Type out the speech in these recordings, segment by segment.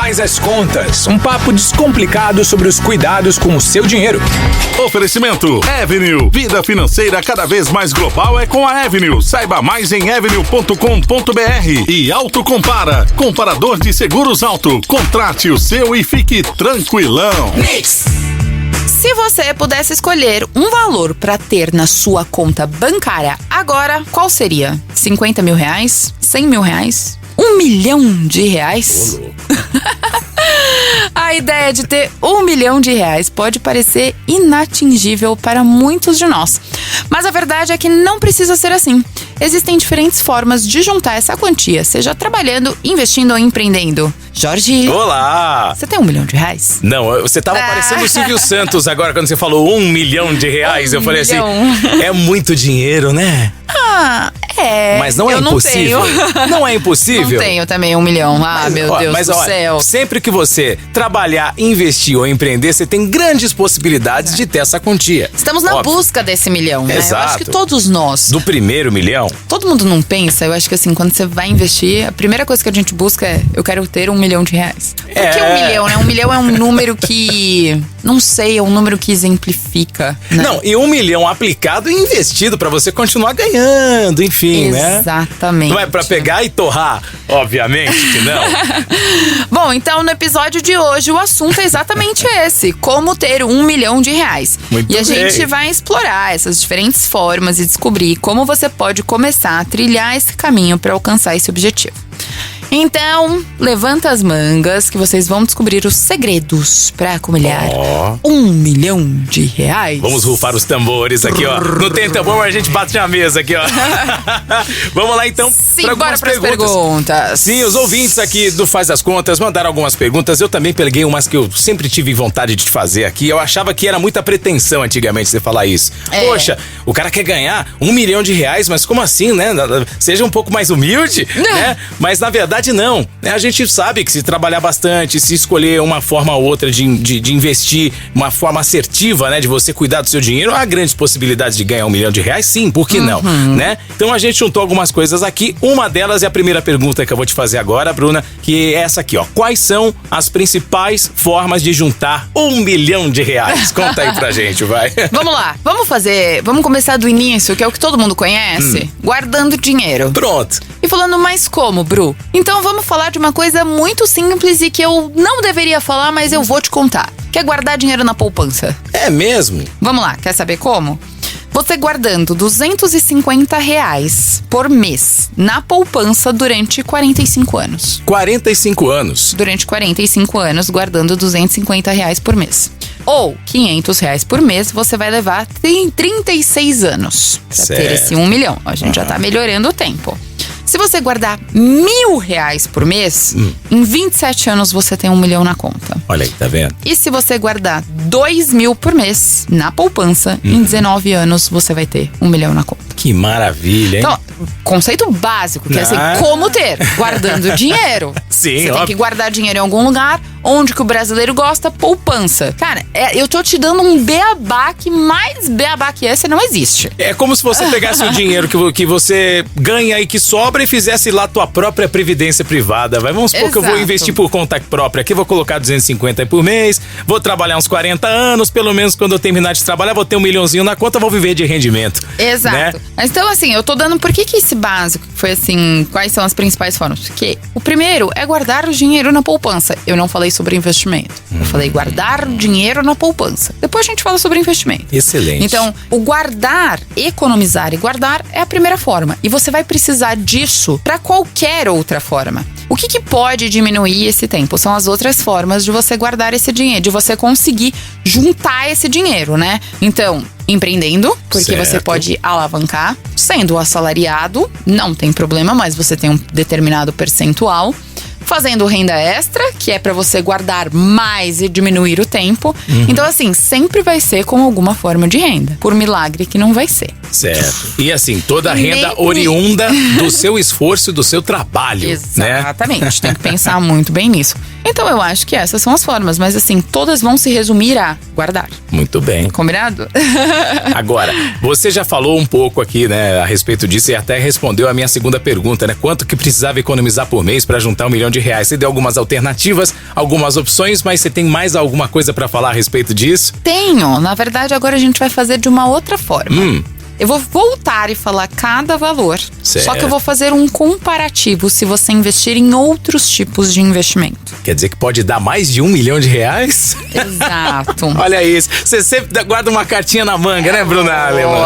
Faz as Contas, um papo descomplicado sobre os cuidados com o seu dinheiro. Oferecimento Avenue. Vida financeira cada vez mais global é com a Avenue. Saiba mais em avenue.com.br. E Autocompara, comparador de seguros auto. Contrate o seu e fique tranquilão. Mix. Se você pudesse escolher um valor para ter na sua conta bancária agora, qual seria? 50 mil reais? 100 mil reais? 1 milhão de reais? Ô, louco. A ideia de ter 1 milhão de reais pode parecer inatingível para muitos de nós. Mas a verdade é que não precisa ser assim. Existem diferentes formas de juntar essa quantia, seja trabalhando, investindo ou empreendendo. Jorge. Olá! Você tem 1 milhão de reais? Não, você tava parecendo o Silvio Santos agora quando você falou 1 milhão de reais. Eu falei assim, é muito dinheiro, né? Mas não é impossível. Não é impossível? Não tenho também 1 milhão. Meu Deus do céu. Sempre que você trabalhar, investir ou empreender, você tem grandes possibilidades de ter essa quantia. Estamos na busca desse milhão, né? Exato. Eu acho que todos nós. Do primeiro milhão? Todo mundo não pensa, eu acho que assim, quando você vai investir, a primeira coisa que a gente busca é, eu quero ter 1 milhão de reais. Por que 1 milhão, né? 1 milhão é um número que, não sei, é um número que exemplifica, né? Não, e 1 milhão aplicado e investido pra você continuar ganhando, enfim, né? Exatamente. Não é pra pegar e torrar, obviamente que não. Bom, então no episódio de hoje o assunto é exatamente esse: como ter 1 milhão de reais. Muito e a bem. gente vai explorar essas diferentes formas e descobrir como você pode começar a trilhar esse caminho para alcançar esse objetivo. Então, levanta as mangas que vocês vão descobrir os segredos para acumular 1 milhão de reais. Vamos rufar os tambores aqui, ó. Não tem tambor, mas a gente bate na mesa aqui, ó. Vamos lá, então, para algumas perguntas. Sim, os ouvintes aqui do Faz as Contas mandaram algumas perguntas. Eu também peguei umas que eu sempre tive vontade de fazer aqui. Eu achava que era muita pretensão antigamente você falar isso. Poxa, o cara quer ganhar 1 milhão de reais, mas como assim, né? Seja um pouco mais humilde, né? Mas, na verdade, não. A gente sabe que se trabalhar bastante, se escolher uma forma ou outra de investir, uma forma assertiva, né, de você cuidar do seu dinheiro, há grandes possibilidades de ganhar 1 milhão de reais, sim, por que não, né? Então a gente juntou algumas coisas aqui. Uma delas é a primeira pergunta que eu vou te fazer agora, Bruna, que é essa aqui, ó. Quais são as principais formas de juntar 1 milhão de reais? Conta aí pra gente, vai. Vamos lá, vamos começar do início, que é o que todo mundo conhece, guardando dinheiro. Pronto. E falando, mais como, Bru? Então vamos falar de uma coisa muito simples e que eu não deveria falar, mas eu vou te contar. Que é guardar dinheiro na poupança. É mesmo? Vamos lá, quer saber como? Você guardando R$250 por mês na poupança durante 45 anos. 45 anos? Durante 45 anos, guardando R$250 por mês. Ou R$500 por mês, você vai levar 36 anos pra ter esse 1 milhão. A gente já tá melhorando o tempo. Se você guardar R$1.000 por mês, em 27 anos você tem 1 milhão na conta. Olha aí, tá vendo? E se você guardar R$2.000 por mês na poupança, em 19 anos você vai ter 1 milhão na conta. Que maravilha, hein? Então, conceito básico, que é assim, como ter? Guardando dinheiro. Sim, Você tem que guardar dinheiro em algum lugar, onde que o brasileiro gosta, poupança. Cara, eu tô te dando um beabá que mais beabá que esse não existe. É como se você pegasse o dinheiro que você ganha e que sobra e fizesse lá tua própria previdência privada. Vamos supor que eu vou investir por conta própria aqui, vou colocar 250 por mês, vou trabalhar uns 40 anos, pelo menos quando eu terminar de trabalhar, vou ter 1 milhãozinho na conta, vou viver de rendimento. Exato. Né? Mas então, assim, eu tô dando... Por que esse básico foi assim... Quais são as principais formas? Porque o primeiro é guardar o dinheiro na poupança. Eu não falei sobre investimento. Eu falei guardar o dinheiro na poupança. Depois a gente fala sobre investimento. Excelente. Então, o guardar, economizar e guardar é a primeira forma. E você vai precisar disso para qualquer outra forma. O que pode diminuir esse tempo? São as outras formas de você guardar esse dinheiro, de você conseguir juntar esse dinheiro, né? Então, empreendendo, porque você pode alavancar. Sendo assalariado, não tem problema, mas você tem um determinado percentual. Fazendo renda extra, que é pra você guardar mais e diminuir o tempo. Então, assim, sempre vai ser com alguma forma de renda. Por milagre que não vai ser. Certo. E assim, toda a renda oriunda do seu esforço e do seu trabalho. Exatamente. Tem que pensar muito bem nisso. Então eu acho que essas são as formas, mas assim, todas vão se resumir a guardar. Muito bem. Combinado? Agora, você já falou um pouco aqui, né, a respeito disso e até respondeu a minha segunda pergunta, né? Quanto que precisava economizar por mês para juntar R$1 milhão? Você deu algumas alternativas, algumas opções, mas você tem mais alguma coisa para falar a respeito disso? Tenho. Na verdade, agora a gente vai fazer de uma outra forma. Eu vou voltar e falar cada valor. Certo. Só que eu vou fazer um comparativo se você investir em outros tipos de investimento. Quer dizer que pode dar mais de R$1 milhão? Exato. Olha isso. Você sempre guarda uma cartinha na manga, né, Bruna Alemann?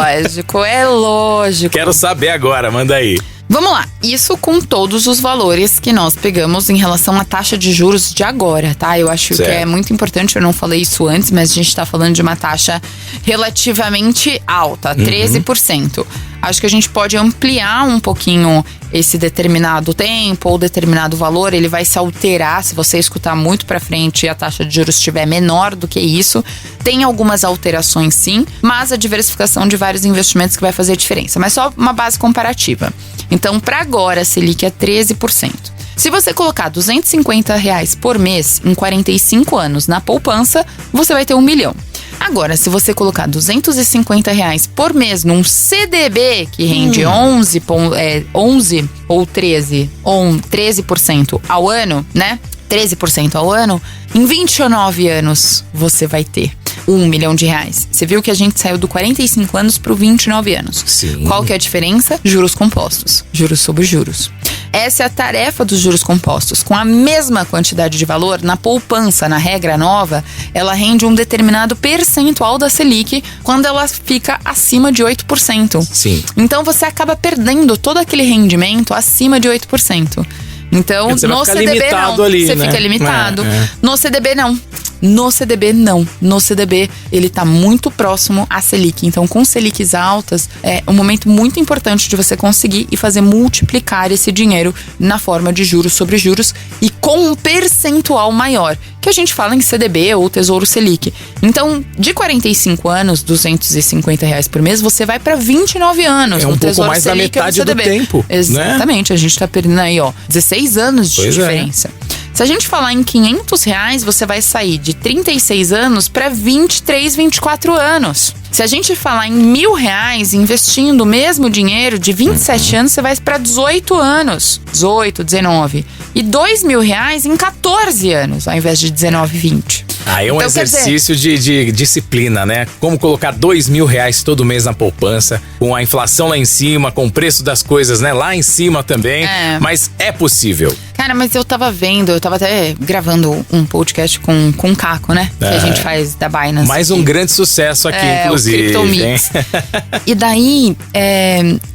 É lógico. Quero saber agora, manda aí. Vamos lá, isso com todos os valores que nós pegamos em relação à taxa de juros de agora, tá? Eu acho que é muito importante, eu não falei isso antes, mas a gente tá falando de uma taxa relativamente alta, 13%. Acho que a gente pode ampliar um pouquinho esse determinado tempo ou determinado valor, ele vai se alterar se você escutar muito pra frente e a taxa de juros estiver menor do que isso. Tem algumas alterações sim, mas a diversificação de vários investimentos que vai fazer diferença. Mas só uma base comparativa. Então, para agora, a Selic é 13%. Se você colocar R$250 por mês em 45 anos na poupança, você vai ter R$1 milhão. Agora, se você colocar R$250 por mês num CDB que rende 11 ou 13% ao ano, né? 13% ao ano, em 29 anos você vai ter R$1 milhão. Você viu que a gente saiu do 45 anos para 29 anos. Sim. Qual que é a diferença? Juros compostos. Juros sobre juros. Essa é a tarefa dos juros compostos. Com a mesma quantidade de valor, na poupança, na regra nova, ela rende um determinado percentual da Selic quando ela fica acima de 8%. Sim. Então você acaba perdendo todo aquele rendimento acima de 8%. Então, no CDB não, ali, você fica limitado. No CDB não. No CDB, não. No CDB, ele tá muito próximo à Selic. Então, com Selics altas, é um momento muito importante de você conseguir e fazer multiplicar esse dinheiro na forma de juros sobre juros e com um percentual maior, que a gente fala em CDB ou Tesouro Selic. Então, de 45 anos, R$250 por mês, você vai para 29 anos. É um pouco mais da metade do tempo. Exatamente. Né? A gente tá perdendo aí, 16 anos de diferença. Se a gente falar em R$500, você vai sair de 36 anos para 23, 24 anos. Se a gente falar em R$1.000, investindo o mesmo dinheiro de 27 anos, você vai para 18 anos. 18, 19. E R$2.000 em 14 anos, ao invés de 19, 20. Aí é um exercício de disciplina, né? Como colocar R$2.000 todo mês na poupança, com a inflação lá em cima, com o preço das coisas, né? Lá em cima também. Mas é possível. Cara, mas eu tava vendo, eu tava até gravando um podcast com o Caco, né? Que a gente faz da Binance. Mais um grande sucesso aqui, inclusive. O CryptoMix. E daí,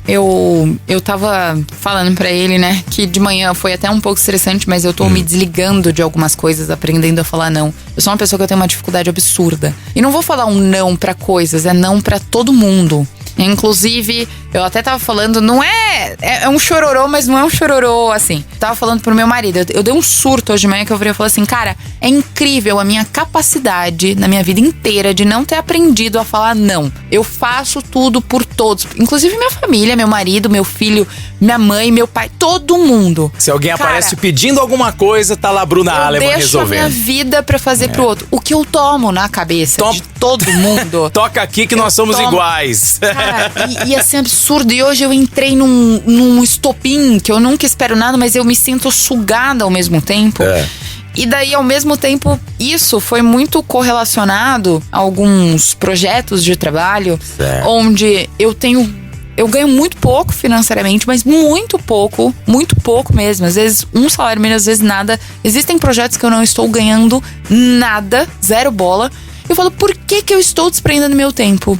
eu tava falando pra ele, né? Que de manhã foi até um pouco estressante, mas eu tô me desligando de algumas coisas, aprendendo a falar não. Eu sou uma pessoa que eu tenho uma dificuldade absurda. E não vou falar um não pra coisas, é não pra todo mundo. Inclusive, eu até tava falando, não é um chororô, mas não é um chororô, assim. Tava falando pro meu marido, eu dei um surto hoje de manhã que eu virei e falei assim, cara, é incrível a minha capacidade na minha vida inteira de não ter aprendido a falar não. Eu faço tudo por todos, inclusive minha família, meu marido, meu filho, minha mãe, meu pai, todo mundo. Se alguém aparece pedindo alguma coisa, tá lá a Bruna Alemann resolvendo. Eu deixo a minha vida pra fazer pro outro. O que eu tomo na cabeça de todo mundo. Toca aqui que nós somos iguais. Cara, e assim, absurdo. E hoje eu entrei num estopim que eu nunca espero nada, mas eu me sinto sugada ao mesmo tempo. E daí, ao mesmo tempo, isso foi muito correlacionado a alguns projetos de trabalho, onde eu ganho muito pouco financeiramente, mas muito pouco mesmo. Às vezes um salário mínimo, às vezes nada. Existem projetos que eu não estou ganhando nada, zero bola. Eu falo, por que eu estou desprendendo meu tempo?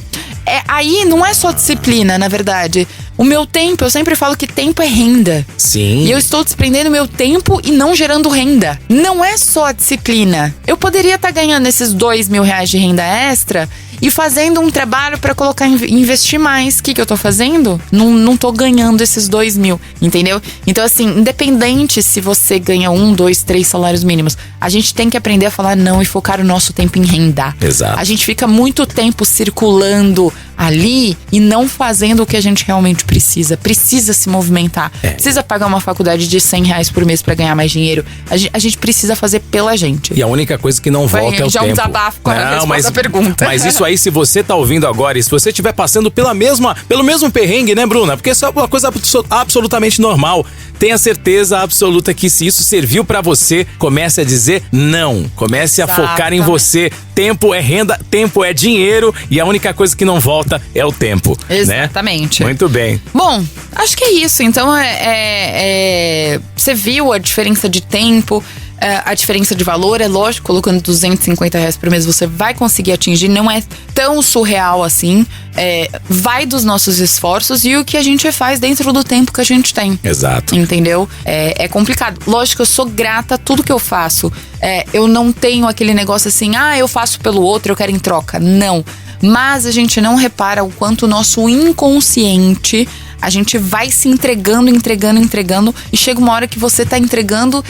Aí não é só disciplina, na verdade. O meu tempo, eu sempre falo que tempo é renda. Sim. E eu estou desprendendo meu tempo e não gerando renda. Não é só a disciplina. Eu poderia estar ganhando esses R$2.000 de renda extra e fazendo um trabalho para colocar investir mais. O que eu tô fazendo? Não tô ganhando esses 2 mil, entendeu? Então assim, independente se você ganha 1, 2, 3 salários mínimos, a gente tem que aprender a falar não e focar o nosso tempo em renda. Exato. A gente fica muito tempo circulando ali e não fazendo o que a gente realmente precisa se movimentar, precisa pagar uma faculdade de R$100 por mês para ganhar mais dinheiro. A gente precisa fazer pela gente. E a única coisa que não volta é o tempo. Já um desabafo com a resposta da pergunta. Mas isso aí, se você tá ouvindo agora e se você estiver passando pelo mesmo perrengue, né, Bruna? Porque isso é uma coisa absolutamente normal. Tenha certeza absoluta que se isso serviu pra você, comece a dizer não. Comece a focar em você. Tempo é renda, tempo é dinheiro e a única coisa que não volta é o tempo. Exatamente. Né? Muito bem. Bom, acho que é isso. Então, você viu a diferença de tempo, a diferença de valor. É lógico, colocando R$250 por mês você vai conseguir atingir. Não é tão surreal assim. Vai dos nossos esforços e o que a gente faz dentro do tempo que a gente tem. Exato. Entendeu? É complicado. Lógico, eu sou grata a tudo que eu faço. Eu não tenho aquele negócio assim, eu faço pelo outro, eu quero em troca. Não. Mas a gente não repara o quanto o nosso inconsciente, a gente vai se entregando e chega uma hora que você tá entregando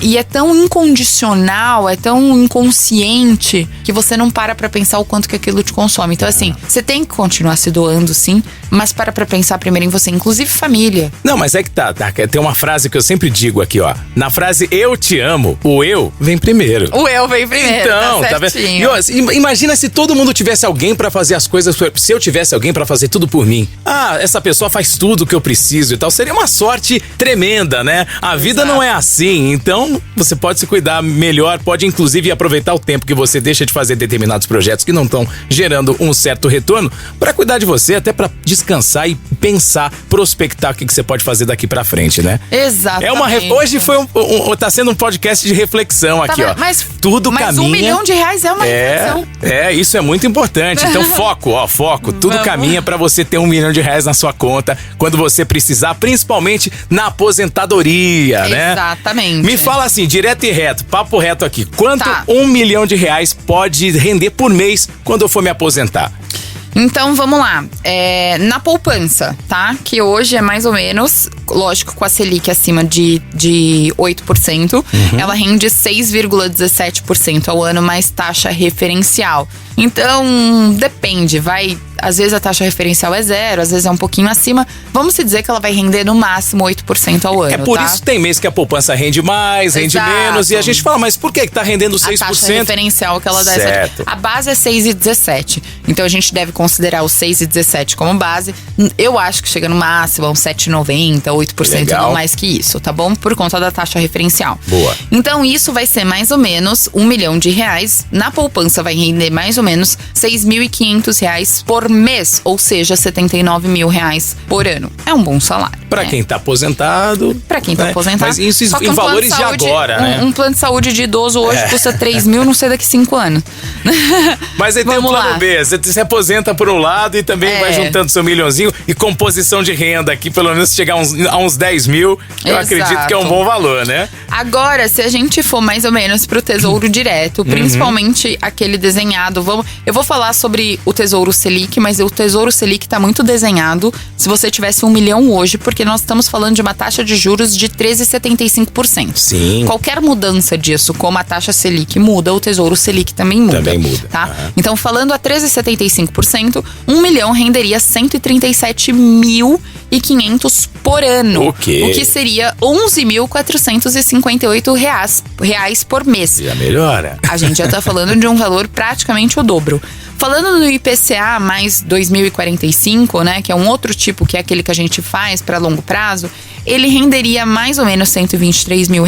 e é tão incondicional, é tão inconsciente que você não para pra pensar o quanto que aquilo te consome. Então assim, você tem que continuar se doando sim, mas para pra pensar primeiro em você, inclusive família. Não, mas é que tá, tem uma frase que eu sempre digo aqui, ó. Na frase eu te amo, o eu vem primeiro. O eu vem primeiro, então, tá certinho. Imagina se todo mundo tivesse alguém pra fazer as coisas, se eu tivesse alguém pra fazer tudo por mim. Essa pessoa faz tudo que eu preciso e tal. Seria uma sorte tremenda, né? A vida não é assim, então você pode se cuidar melhor, pode inclusive aproveitar o tempo que você deixa de fazer determinados projetos que não estão gerando um certo retorno pra cuidar de você, até pra descansar e pensar, prospectar o que você pode fazer daqui pra frente, né? Exatamente. Hoje tá sendo um podcast de reflexão aqui, ó. Mas tudo caminha. R$1 milhão é uma reflexão. Isso é muito importante. Então foco. Tudo caminha pra você ter R$1 milhão na sua conta quando você precisar, principalmente na aposentadoria, né? Exatamente. Me fala assim, direto e reto, papo reto aqui. Quanto R$1 milhão pode render por mês quando eu for me aposentar? Então, vamos lá. Na poupança, tá? Que hoje é mais ou menos, lógico, com a Selic acima de 8%, ela rende 6,17% ao ano, mais taxa referencial. Então, depende, às vezes a taxa referencial é 0, às vezes é um pouquinho acima. Vamos se dizer que ela vai render no máximo 8% ao ano, por isso tem mês que a poupança rende mais, rende menos. E a gente fala, mas por que tá rendendo 6%? A taxa referencial que ela dá. Certo. A base é 6,17. Então a gente deve considerar o 6,17 como base. Eu acho que chega no máximo a uns 7,90, 8%, não mais que isso, tá bom? Por conta da taxa referencial. Boa. Então isso vai ser mais ou menos R$1 milhão. Na poupança vai render mais ou menos R$6.500 por mês, ou seja, R$79 mil por ano. É um bom salário. Pra quem tá aposentado. Pra quem tá aposentado. Mas isso em valores de agora, né? Um plano de saúde de idoso hoje custa 3 mil, não sei daqui 5 anos. Mas aí tem o plano B. Você se aposenta por um lado e também vai juntando seu milhãozinho e composição de renda aqui, pelo menos chegar a uns 10 mil, eu acredito que é um bom valor, né? Agora, se a gente for mais ou menos pro Tesouro Direto, principalmente aquele desenhado, eu vou falar sobre o Tesouro Selic, mas o Tesouro Selic tá muito desenhado se você tivesse R$1 milhão hoje, porque nós estamos falando de uma taxa de juros de 13,75%. Sim. Qualquer mudança disso, como a taxa Selic muda, o Tesouro Selic também muda. Tá? Então, falando a 13,75%, R$1 milhão renderia R$137.500 por ano. Okay. O que seria R$11.458 por mês. Já melhora. A gente já tá falando de um valor praticamente o dobro. Falando do IPCA mais 2045, né, que é um outro tipo, que é aquele que a gente faz para longo prazo, ele renderia mais ou menos R$123 mil,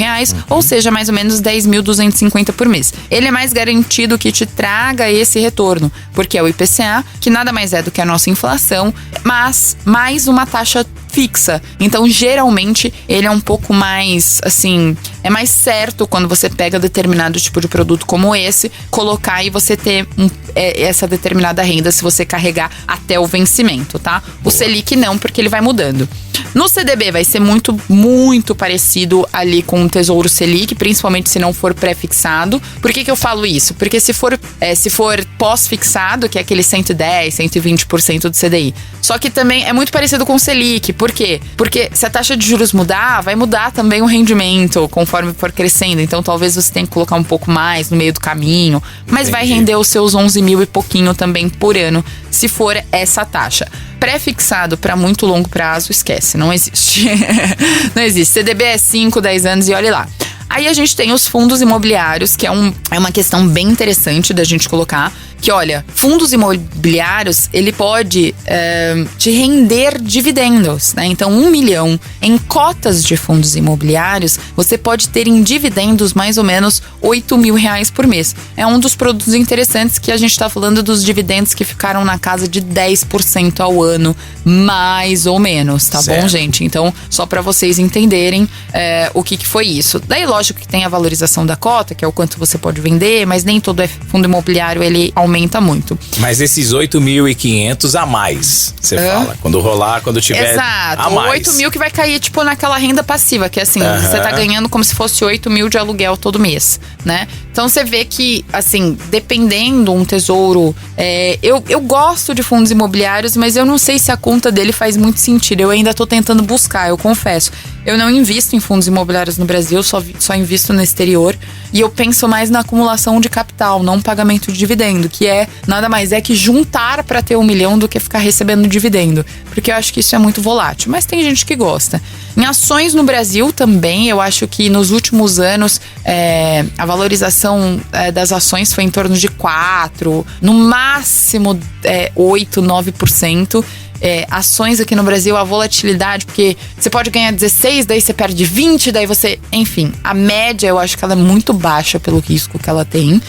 ou seja, mais ou menos 10.250 por mês. Ele é mais garantido que te traga esse retorno, porque é o IPCA, que nada mais é do que a nossa inflação, mas mais uma taxa fixa. Então, geralmente, ele é um pouco mais, assim, é mais certo quando você pega determinado tipo de produto como esse, colocar e você ter essa determinada renda se você carregar até o vencimento, tá? O Selic não, porque ele vai mudando. No CDB vai ser muito, muito parecido ali com o Tesouro Selic, principalmente se não for pré-fixado. Por que eu falo isso? Porque se for pós-fixado, que é aquele 110, 120% do CDI. Só que também é muito parecido com o Selic. Por quê? Porque se a taxa de juros mudar, vai mudar também o rendimento conforme for crescendo. Então talvez você tenha que colocar um pouco mais no meio do caminho. Mas vai render os seus 11 mil e pouquinho também por ano, se for essa taxa. Pré-fixado para muito longo prazo, esquece, não existe. Não existe. CDB é 5, 10 anos e olha lá. Aí a gente tem os fundos imobiliários, que é uma questão bem interessante da gente colocar. Que olha, fundos imobiliários, ele pode te render dividendos, né? Então 1 milhão em cotas de fundos imobiliários, você pode ter em dividendos mais ou menos 8 mil reais por mês. É um dos produtos interessantes que a gente tá falando dos dividendos que ficaram na casa de 10% ao ano, mais ou menos, tá bom, gente? Então, só para vocês entenderem o que foi isso. Daí, lógico que tem a valorização da cota, que é o quanto você pode vender, mas nem todo fundo imobiliário, ele aumenta muito. Mas esses 8.500 a mais, você fala. Quando rolar, quando tiver Exato, a mais. 8 mil que vai cair, tipo, naquela renda passiva, que assim, você tá ganhando como se fosse 8 mil de aluguel todo mês, né? Então você vê que, assim, dependendo um tesouro... eu gosto de fundos imobiliários, mas eu não sei se a conta dele faz muito sentido. Eu ainda tô tentando buscar, eu confesso. Eu não invisto em fundos imobiliários no Brasil, só invisto no exterior. E eu penso mais na acumulação de capital, não pagamento de dividendo, que é nada mais que juntar para ter 1 milhão do que ficar recebendo dividendo. Porque eu acho que isso é muito volátil. Mas tem gente que gosta. Em ações no Brasil também, eu acho que nos últimos anos a valorização das ações foi em torno de 4%, no máximo 8%, 9%. Ações aqui no Brasil, a volatilidade, porque você pode ganhar 16, daí você perde 20, daí você... Enfim, a média eu acho que ela é muito baixa pelo risco que ela tem.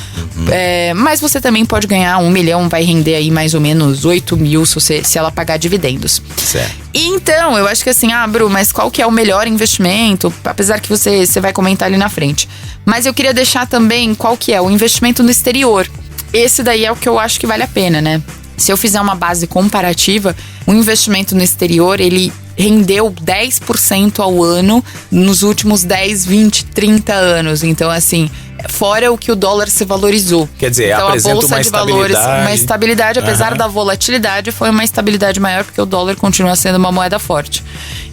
Mas você também pode ganhar 1 milhão, vai render aí mais ou menos 8 mil se ela pagar dividendos. Certo. Então, eu acho que assim, Bru, mas qual que é o melhor investimento? Apesar que você vai comentar ali na frente. Mas eu queria deixar também qual que é o investimento no exterior. Esse daí é o que eu acho que vale a pena, né? Se eu fizer uma base comparativa, o investimento no exterior, ele rendeu 10% ao ano nos últimos 10, 20, 30 anos. Então, assim, fora o que o dólar se valorizou. Quer dizer, então, apresenta a bolsa uma de valores, estabilidade. uma estabilidade, apesar da volatilidade, foi uma estabilidade maior, porque o dólar continua sendo uma moeda forte.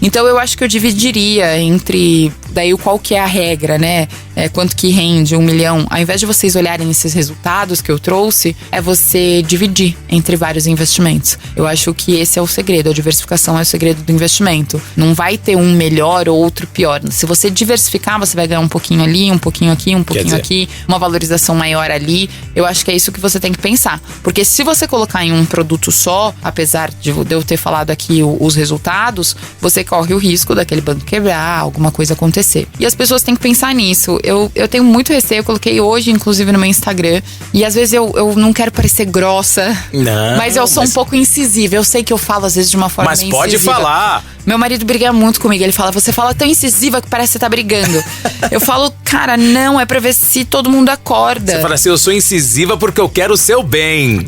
Então, eu acho que eu dividiria entre... Daí, qual que é a regra, né? Quanto que rende 1 milhão. Ao invés de vocês olharem esses resultados que eu trouxe, é você dividir entre vários investimentos. Eu acho que esse é o segredo. A diversificação é o segredo do investimento. Não vai ter um melhor ou outro pior. Se você diversificar, você vai ganhar um pouquinho ali, um pouquinho aqui, um pouquinho aqui, uma valorização maior ali. Eu acho que é isso que você tem que pensar. Porque se você colocar em um produto só, apesar de eu ter falado aqui os resultados, você corre o risco daquele banco quebrar, alguma coisa acontecer. E as pessoas têm que pensar nisso. Eu tenho muito receio, eu coloquei hoje, inclusive, no meu Instagram. E às vezes eu não quero parecer grossa. Não, mas eu sou um pouco incisiva. Eu sei que eu falo, às vezes, de uma forma mas meio pode incisiva. falar. Meu marido briga muito comigo. Ele fala, você fala tão incisiva que parece que você tá brigando. Eu falo, cara, não, é pra ver se todo mundo acorda. Você fala assim, eu sou incisiva porque eu quero o seu bem.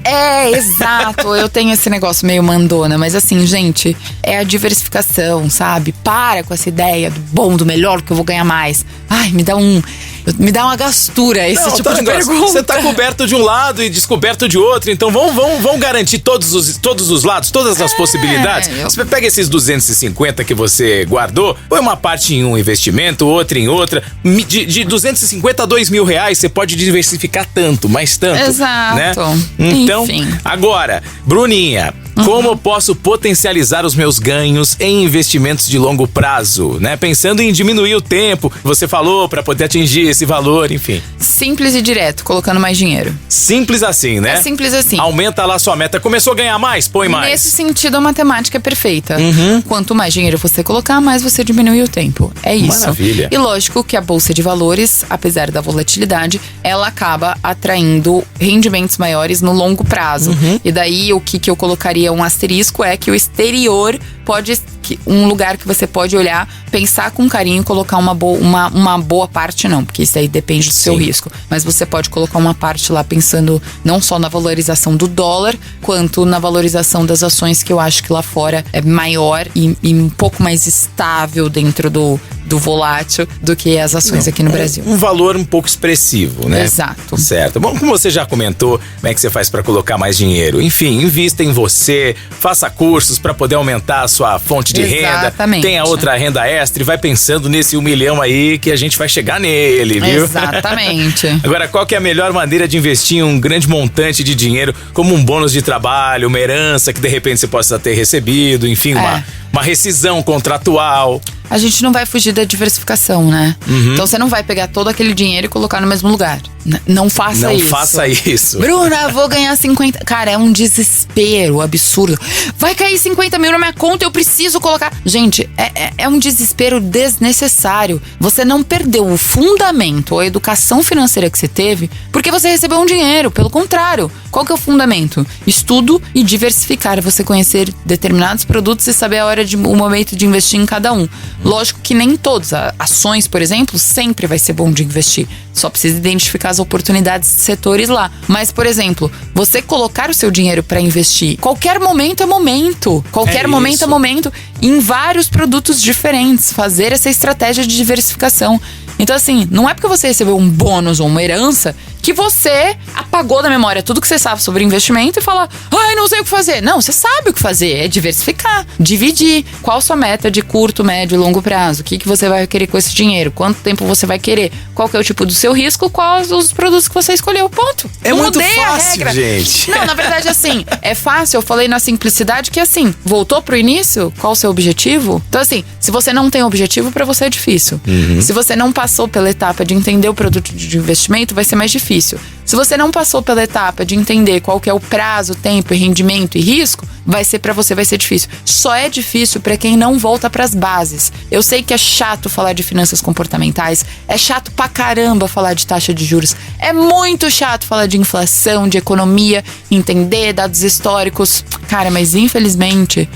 Exato. Eu tenho esse negócio meio mandona. Mas assim, gente, é a diversificação, sabe? Para com essa ideia do bom, do melhor, que eu vou ganhar mais. Ai, me dá uma gastura esse tipo de pergunta. Você tá coberto de um lado e descoberto de outro. Então vamos garantir todos os lados, todas as possibilidades. Você pega esses 250 que você guardou, põe uma parte em um investimento, outra em outra. De 250 a 2 mil reais, você pode diversificar tanto, mas tanto. Exato. Né? Então, enfim. Agora, Bruninha, como eu posso potencializar os meus ganhos em investimentos de longo prazo, né? Pensando em diminuir o tempo, você falou, para poder atingir esse valor, enfim. Simples e direto, colocando mais dinheiro. Simples assim, né? É simples assim. Aumenta lá sua meta. Começou a ganhar mais? Põe mais. Nesse sentido, a matemática é perfeita. Quanto mais dinheiro você colocar, mais você diminui o tempo. É isso. Maravilha. E lógico que a Bolsa de Valores, apesar da volatilidade, ela acaba atraindo rendimentos maiores no longo prazo. E daí, o que eu colocaria um asterisco é que o exterior um lugar que você pode olhar, pensar com carinho, colocar uma boa parte não, porque isso aí depende do seu risco. Mas você pode colocar uma parte lá pensando não só na valorização do dólar, quanto na valorização das ações, que eu acho que lá fora é maior e um pouco mais estável dentro do volátil do que as ações aqui no Brasil. Um valor um pouco expressivo, né? Exato. Certo. Bom, como você já comentou, como é que você faz para colocar mais dinheiro? Enfim, invista em você, faça cursos para poder aumentar a sua fonte de renda. Exatamente. Tenha outra renda extra e vai pensando nesse 1 milhão aí que a gente vai chegar nele, viu? Exatamente. Agora, qual que é a melhor maneira de investir em um grande montante de dinheiro, como um bônus de trabalho, uma herança que de repente você possa ter recebido, enfim, uma rescisão contratual? A gente não vai fugir da diversificação, né? Então você não vai pegar todo aquele dinheiro e colocar no mesmo lugar. Não faça isso. Não faça isso. Bruna, vou ganhar 50... Cara, é um desespero absurdo. Vai cair 50 mil na minha conta, eu preciso colocar... Gente, é um desespero desnecessário. Você não perdeu o fundamento ou a educação financeira que você teve porque você recebeu um dinheiro. Pelo contrário, qual que é o fundamento? Estudo e diversificar. Você conhecer determinados produtos e saber o momento de investir em cada um. Lógico que nem todos. Ações, por exemplo, sempre vai ser bom de investir. Só precisa identificar as oportunidades de setores lá. Mas, por exemplo, você colocar o seu dinheiro para investir, qualquer momento é momento. Qualquer momento é momento em vários produtos diferentes. Fazer essa estratégia de diversificação. Então, assim, não é porque você recebeu um bônus ou uma herança que você apagou da memória tudo que você sabe sobre investimento e fala, não sei o que fazer. Não, você sabe o que fazer, é diversificar, dividir. Qual a sua meta de curto, médio e longo prazo? O que você vai querer com esse dinheiro? Quanto tempo você vai querer? Qual que é o tipo do seu risco? Quais os produtos que você escolheu? Ponto. É muito fácil, gente. Não, na verdade, assim, é fácil. Eu falei na simplicidade que, assim, voltou pro início? Qual o seu objetivo? Então, assim, se você não tem objetivo, pra você é difícil. Se você não passou pela etapa de entender o produto de investimento, vai ser mais difícil. Se você não passou pela etapa de entender qual que é o prazo, tempo, rendimento e risco, vai ser difícil. Só é difícil para quem não volta para as bases. Eu sei que é chato falar de finanças comportamentais, é chato pra caramba falar de taxa de juros, é muito chato falar de inflação, de economia, entender dados históricos. Cara, mas infelizmente,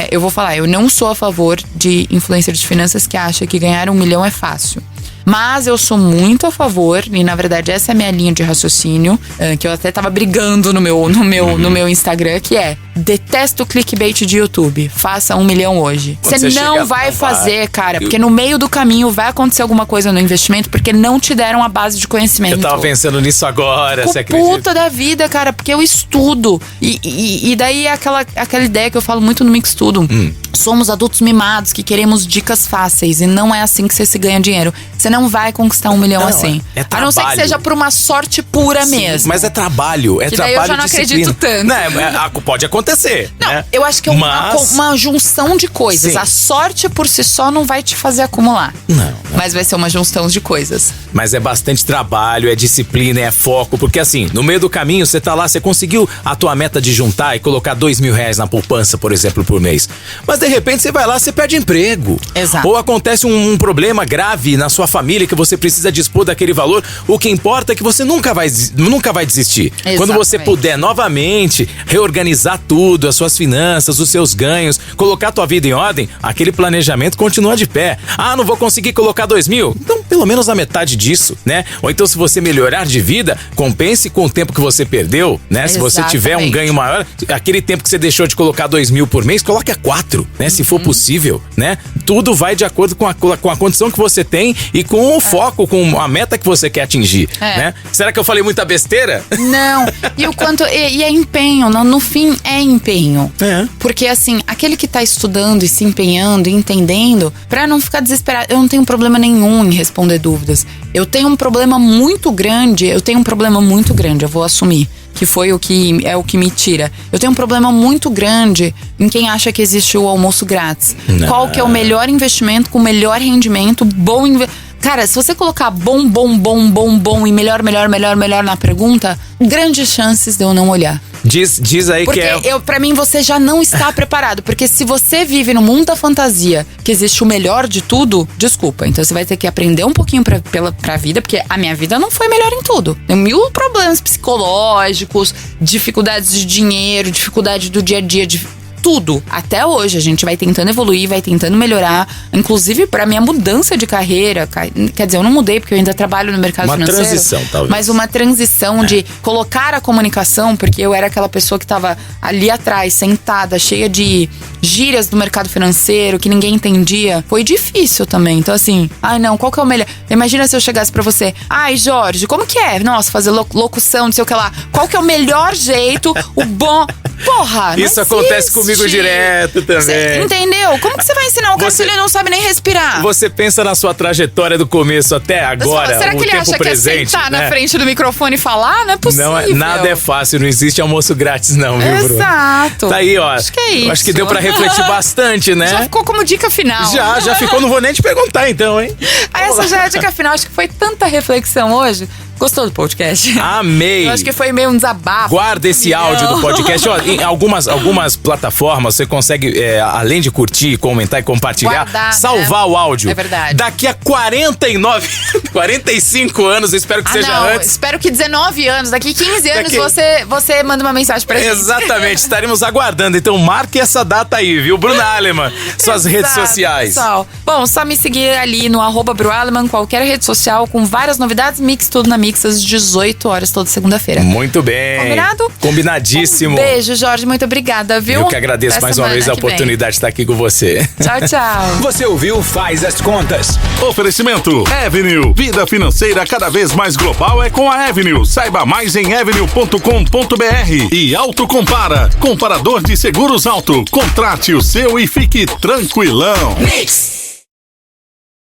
eu vou falar, eu não sou a favor de influencer de finanças que acha que ganhar 1 milhão é fácil. Mas eu sou muito a favor, e na verdade essa é a minha linha de raciocínio, que eu até tava brigando no meu Instagram, que é: detesto o clickbait de YouTube, faça 1 milhão hoje. Você não vai fazer, cara, porque no meio do caminho vai acontecer alguma coisa no investimento, porque não te deram a base de conhecimento. Eu tava pensando nisso agora, você acredita? Puta da vida, cara, porque eu estudo. E daí é aquela ideia que eu falo muito no Mix Estudo. Somos adultos mimados que queremos dicas fáceis, e não é assim que você se ganha dinheiro. Você não vai conquistar 1 milhão assim. É a não ser que seja por uma sorte pura mesmo. Mas é trabalho, que daí eu já não acredito tanto. Não, pode acontecer. Não, né? Eu acho que é uma junção de coisas. Sim. A sorte por si só não vai te fazer acumular. Não. Mas vai ser uma junção de coisas. Mas é bastante trabalho, é disciplina, é foco. Porque assim, no meio do caminho, você tá lá, você conseguiu a tua meta de juntar e colocar R$2.000 na poupança, por exemplo, por mês. Mas de repente você vai lá, você perde emprego. Exato. Ou acontece um problema grave na sua família que você precisa dispor daquele valor. O que importa é que você nunca vai desistir. Exatamente. Quando você puder novamente reorganizar tudo, as suas finanças, os seus ganhos, colocar a tua vida em ordem, aquele planejamento continua de pé. Não vou conseguir colocar 2.000? Então, pelo menos a metade disso, né? Ou então, se você melhorar de vida, compense com o tempo que você perdeu, né? Se você tiver um ganho maior, aquele tempo que você deixou de colocar 2.000 por mês, coloque a 4, né? Se for possível, né? Tudo vai de acordo com a condição que você tem e com o foco, com a meta que você quer atingir, né? Será que eu falei muita besteira? Não. E o quanto... E é empenho. No fim, é empenho. Porque, assim, aquele que tá estudando e se empenhando e entendendo, pra não ficar desesperado, eu não tenho problema nenhum em responder dúvidas. Eu tenho um problema muito grande, eu vou assumir. Que foi o que me tira. Eu tenho um problema muito grande em quem acha que existe o almoço grátis. Não. Qual que é o melhor investimento com o melhor rendimento, Cara, se você colocar bom e melhor na pergunta, grandes chances de eu não olhar. Diz aí porque que é... pra mim você já não está preparado. Porque se você vive no mundo da fantasia, que existe o melhor de tudo, desculpa. Então você vai ter que aprender um pouquinho pra vida, porque a minha vida não foi melhor em tudo. Tem 1000 problemas psicológicos, dificuldades de dinheiro, dificuldade do dia a dia, tudo. Até hoje, a gente vai tentando evoluir, vai tentando melhorar. Inclusive, pra minha mudança de carreira. Quer dizer, eu não mudei, porque eu ainda trabalho no mercado financeiro. Uma transição, talvez. Mas uma transição de colocar a comunicação, porque eu era aquela pessoa que tava ali atrás, sentada, cheia de gírias do mercado financeiro, que ninguém entendia. Foi difícil também. Então, assim, ai não, qual que é o melhor? Imagina se eu chegasse pra você, ai, Jorge, como que é? Nossa, fazer locução, não sei o que lá. Qual que é o melhor jeito, o bom... Porra, isso acontece comigo direto também. Cê entendeu? Como que você vai ensinar um cara que ele não sabe nem respirar? Você pensa na sua trajetória do começo até agora, será que ele acha presente, que é sentar na frente do microfone e falar? Não é possível. Não, nada é fácil, não existe almoço grátis não, viu, Bruno? Exato. Tá aí, ó. Acho que é isso. Acho que deu pra refletir bastante, né? Já ficou como dica final. Já ficou, não vou nem te perguntar então, hein? Essa já é a dica final, acho que foi tanta reflexão hoje. Gostou do podcast? Amei! Eu acho que foi meio um desabafo. Guarda esse áudio do podcast. Ó, em algumas plataformas você consegue, além de curtir, comentar e compartilhar, guardar, salvar o áudio. É verdade. Daqui a 45 anos, espero que seja antes. Espero que 19 anos, daqui 15 anos você manda uma mensagem pra gente. Exatamente, estaremos aguardando. Então marque essa data aí, viu? Bruna Aleman, suas redes sociais. Pessoal. Bom, só me seguir ali no @BruAleman, qualquer rede social, com várias novidades, mix tudo na Mix, às 18 horas, toda segunda-feira. Muito bem. Combinado? Combinadíssimo. Um beijo, Jorge, muito obrigada, viu? Eu que agradeço mais uma vez a oportunidade de estar aqui com você. Tchau, tchau. Você ouviu Faz as Contas. Oferecimento Avenue. Vida financeira cada vez mais global é com a Avenue. Saiba mais em avenue.com.br. E Autocompara. Comparador de seguros Auto. Contrate o seu e fique tranquilão. Mix.